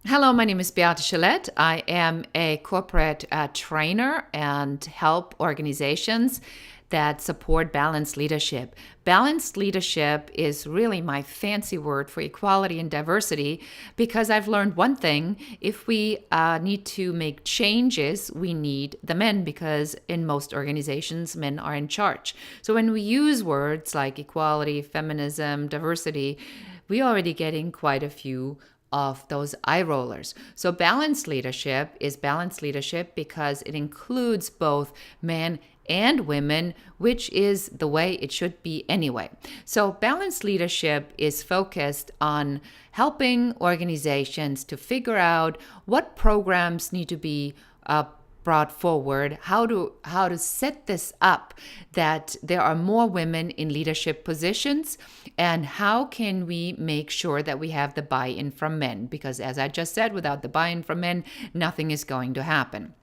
Hello, my name is Beate Chalette. I am a corporate trainer and help organizations that support balanced leadership. Balanced leadership is really my fancy word for equality and diversity because I've learned one thing. If we need to make changes, we need the men because in most organizations, men are in charge. So when we use words like equality, feminism, diversity, we're already getting quite a few of those eye rollers. So balanced leadership is balanced leadership because it includes both men and women, which is the way it should be anyway. So balanced leadership is focused on helping organizations to figure out what programs need to be brought forward, how to set this up that there are more women in leadership positions, and how can we make sure that we have the buy-in from men, because as I just said, without the buy-in from men, nothing is going to happen.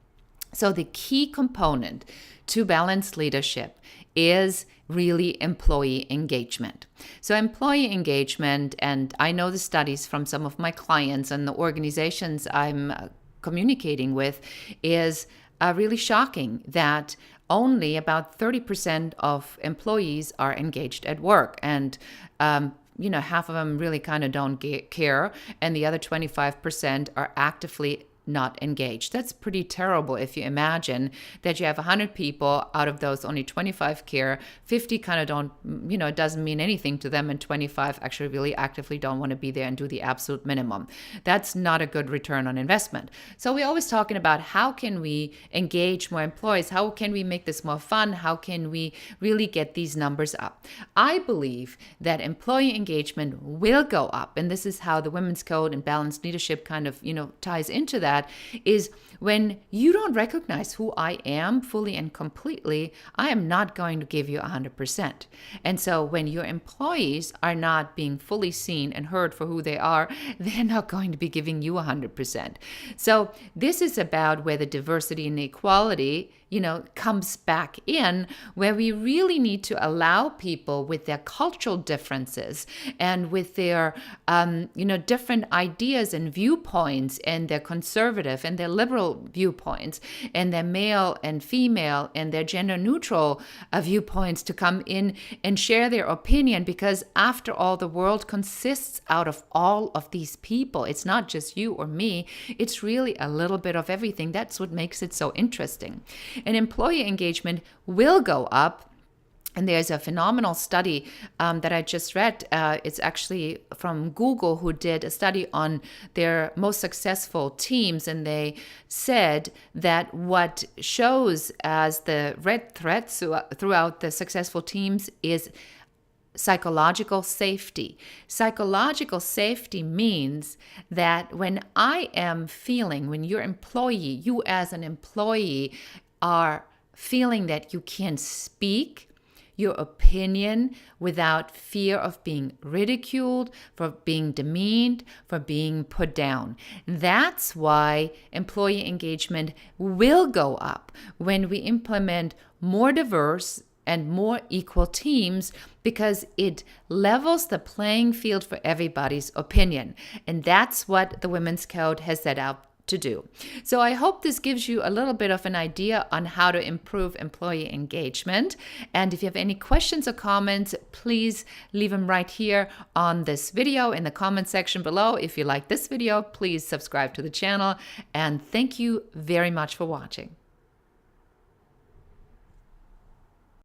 So the key component to balanced leadership is really employee engagement. So employee engagement, and I know the studies from some of my clients and the organizations I'm communicating with, is really shocking that only about 30% of employees are engaged at work. And half of them really kind of don't care, and the other 25% are actively not engaged. That's pretty terrible if you imagine that you have 100 people, out of those only 25 care, 50 kind of don't, it doesn't mean anything to them, and 25 actually really actively don't want to be there and do the absolute minimum. That's not a good return on investment. So we're always talking about how can we engage more employees? How can we make this more fun? How can we really get these numbers up? I believe that employee engagement will go up, and this is how the Women's Code and balanced leadership kind of, ties into that, is when you don't recognize who I am fully and completely, I am not going to give you 100%. And so when your employees are not being fully seen and heard for who they are, they're not going to be giving you 100%. So this is about where the diversity and equality comes back in, where we really need to allow people with their cultural differences and with their, different ideas and viewpoints, and their conservative and their liberal viewpoints, and their male and female and their gender neutral viewpoints, to come in and share their opinion. Because after all, the world consists out of all of these people. It's not just you or me. It's really a little bit of everything. That's what makes it so interesting. And employee engagement will go up. And there's a phenomenal study that I just read. It's actually from Google, who did a study on their most successful teams. And they said that what shows as the red thread throughout the successful teams is psychological safety. Psychological safety means that when you as an employee are feeling that you can speak your opinion without fear of being ridiculed, for being demeaned, for being put down. That's why employee engagement will go up when we implement more diverse and more equal teams, because it levels the playing field for everybody's opinion. And that's what the Women's Code has set out to do. So I hope this gives you a little bit of an idea on how to improve employee engagement. And if you have any questions or comments, please leave them right here on this video in the comment section below. If you like this video, please subscribe to the channel. And thank you very much for watching.